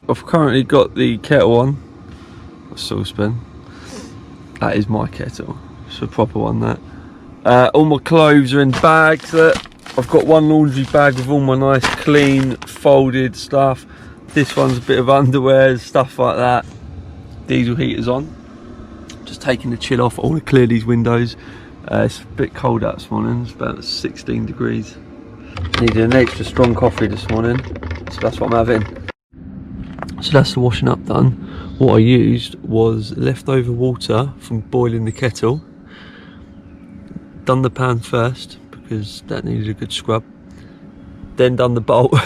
I've currently got the kettle on, a saucepan. That is my kettle, it's a proper one that. All my clothes are in bags. I've got one laundry bag with all my nice clean folded stuff. This one's a bit of underwear, stuff like that. Diesel heater's on. Just taking the chill off. I want to clear these windows. It's a bit cold out this morning, it's about 16 degrees. Needed an extra strong coffee this morning, so that's what I'm having. So that's the washing up done. What I used was leftover water from boiling the kettle. Done the pan first because that needed a good scrub. Then done the bowl.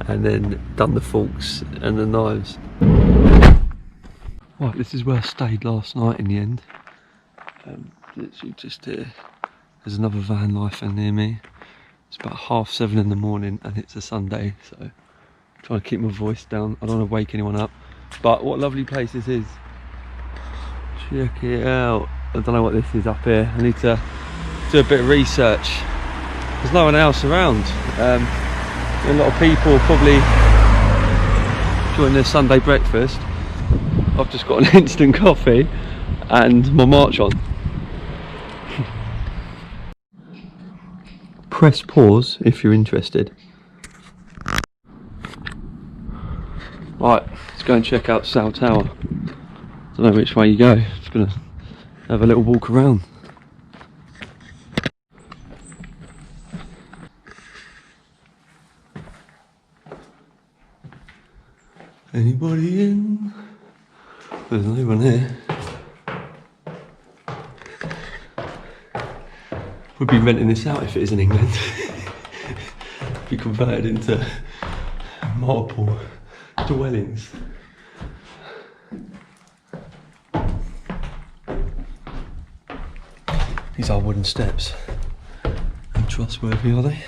And then done the forks and the knives. Right, this is where I stayed last night in the end. Literally just here. There's another van life in near me. It's about 7:30 in the morning and it's a Sunday, so I'm trying to keep my voice down. I don't want to wake anyone up. But what a lovely place this is. Check it out. I don't know what this is up here. I need to do a bit of research. There's no one else around. A lot of people probably enjoying their Sunday breakfast. I've just got an instant coffee and my march on. Press pause if you're interested. Right, let's go and check out Sow Tower. Don't know which way you go. Just gonna have a little walk around. Anybody in? There's no one here. We'd be renting this out if it is in England. Be converted into marble dwellings. These are wooden steps. Untrustworthy, are they?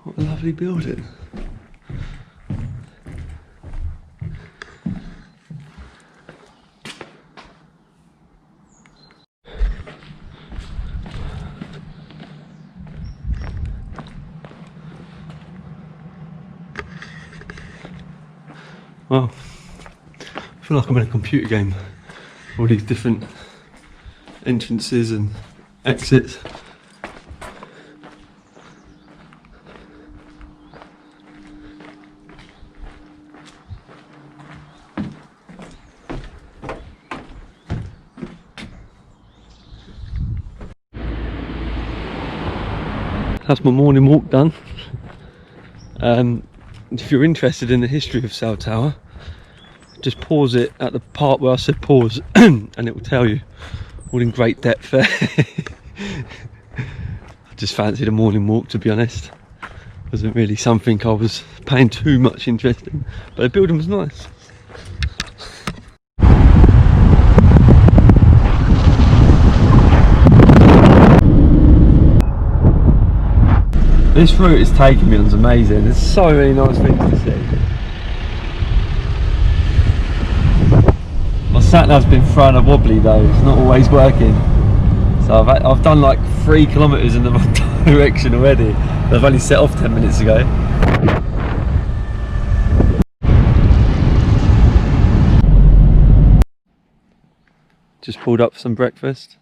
What a lovely building. Well, I feel like I'm in a computer game. All these different entrances and exits. That's my morning walk done. If you're interested in the history of Sow Tower, just pause it at the part where I said pause and it will tell you all in great depth there. I just fancied a morning walk, to be honest. Wasn't really something I was paying too much interest in, but the building was nice. This route is taking me on is amazing. There's so many nice things to see. My sat nav's been throwing a wobbly though, it's not always working. So I've done like 3 kilometres in the wrong direction already. I've only set off 10 minutes ago. Just pulled up for some breakfast.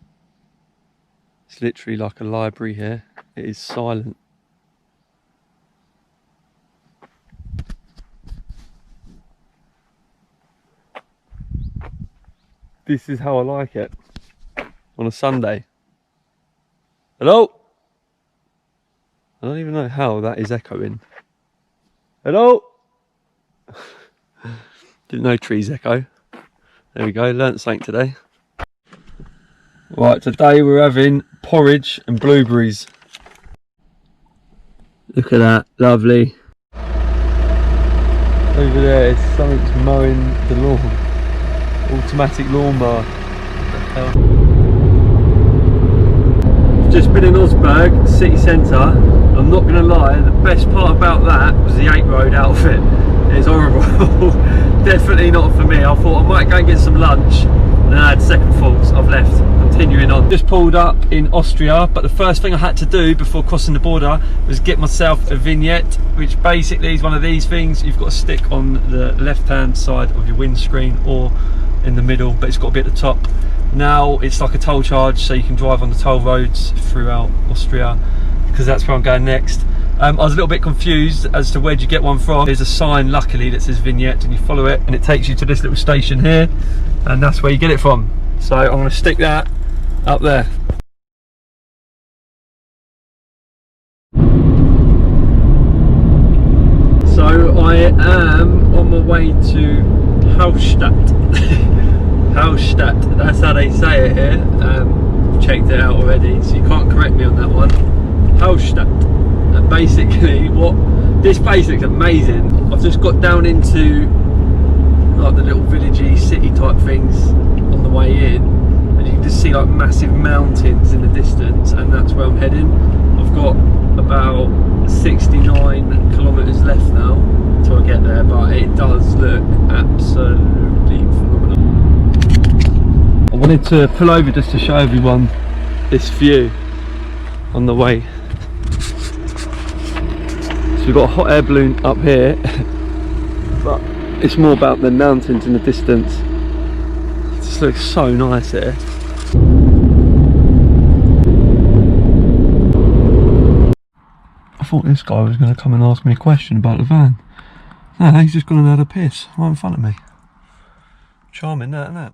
It's literally like a library here. It is silent. This is how I like it on a Sunday. Hello? I don't even know how that is echoing. Hello? Didn't know trees echo. There we go, learnt something today. Right, today we're having porridge and blueberries. Look at that, lovely. Over there, something's mowing the lawn. Automatic lawnmower. What the hell? I've just been in Osberg, city centre. I'm not going to lie, the best part about that was the 8 road outfit. It's horrible. Definitely not for me. I thought I might go and get some lunch, and then I had second thoughts. I've left. Continuing on. Just pulled up in Austria, but the first thing I had to do before crossing the border was get myself a vignette, which basically is one of these things you've got to stick on the left hand side of your windscreen or in the middle, but it's got to be at the top. Now it's like a toll charge, so you can drive on the toll roads throughout Austria, because that's where I'm going next. I was a little bit confused as to where'd you get one from. There's a sign luckily that says Vignette, and you follow it and it takes you to this little station here, and that's where you get it from. So I'm going to stick that up there. So I am on my way to Hallstatt. Hallstatt, that's how they say it here. Checked it out already, so you can't correct me on that one. Hallstatt. And basically, this place looks amazing. I've just got down into like the little villagey city type things on the way in, and you can just see like massive mountains in the distance, and that's where I'm heading. I've got about 69 kilometres left now till I get there, but it does look absolutely phenomenal. I wanted to pull over just to show everyone this view on the way. So we've got a hot air balloon up here, but it's more about the mountains in the distance. It just looks so nice here. I thought this guy was going to come and ask me a question about the van. No, he's just gone and had a piss right in front of me. Charming, that, isn't it?